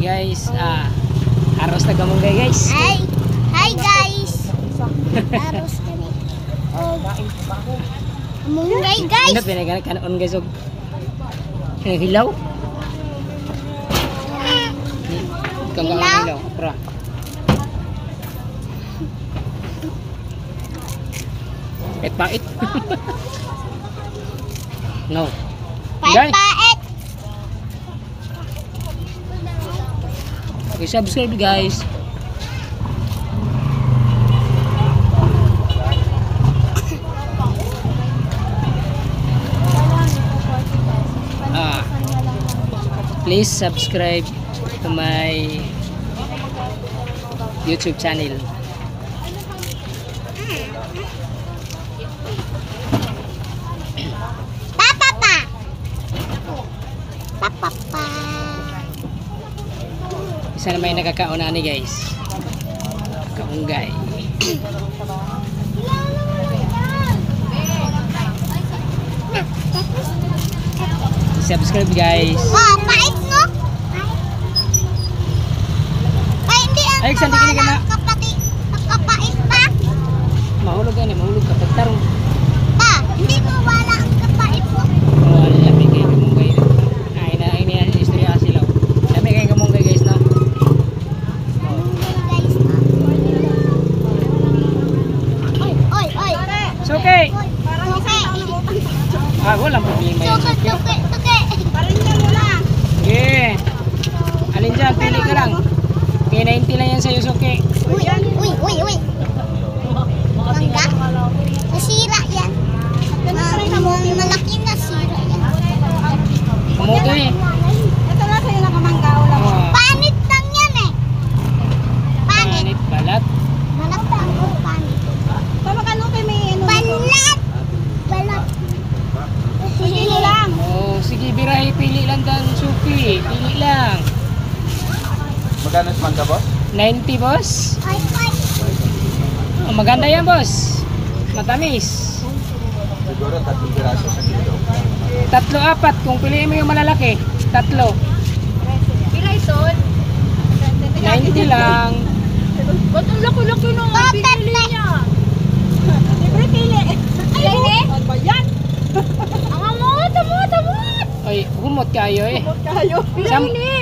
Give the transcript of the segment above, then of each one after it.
guys. Aros na kamunggay guys. Hi guys. Aros kami. Kamunggay guys. Ano pinagalan kanon guys og hilaw. Kang hilaw. Pra. Pait. No. Guys. Pait. Okay, subscribe guys. Please subscribe to my YouTube channel. Papa. Isa na may nakakauna ni guys. Kaunggay. Subscribe guys. Oh, pait no? Hindi ang Ay, saan di kini ka na? Kapait pa. Mahulog ka kapag tarong. Pa, hindi mo wala ang kapait mo. Oh, dami kayo kamunggay. Ini istorya sila. Dami kayo kamunggay guys no. Guys. Oy. It's okay. Okay. Walang problema yan. Tuke. Okay. Alin dyan, pili ka lang. Okay, 90 lang yan sa'yo, Suki. Uy. Mangga? Nasira yan. Malaki na sira yan. Kamuto eh. Ito na sa'yo nakamangga. Oh, Panit lang yan eh. Panit. balat. Malak lang ang panit. Pamakano kayo may ano? Balat. Sige lang. Oh, sige, birahe, pili lang dan, Suki. Pili lang. Magkano sa mangga, boss? 90, boss. Ay. Oh, maganda yan, boss. Matamis. Siguro 3 piraso sa kilo. 3-4 kung piliin mo yung malalaki. 3. Pila ito? 90 lang. Ba't ang laki-laki nung pinili niya? Libre pili. Ay, ano ba yan? Ang amot. Oy, humot kayo eh. Kayo.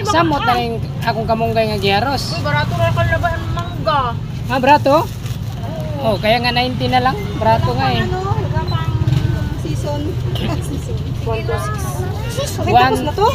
Samot na rin akong kamunggay nga giharos. Uy, barato na kalaba ang mangga. Ha, brato? Oh, kaya nga 90 na lang. Brato nga eh. Ano? Pang season. 1 to 6. One- Tapos na to?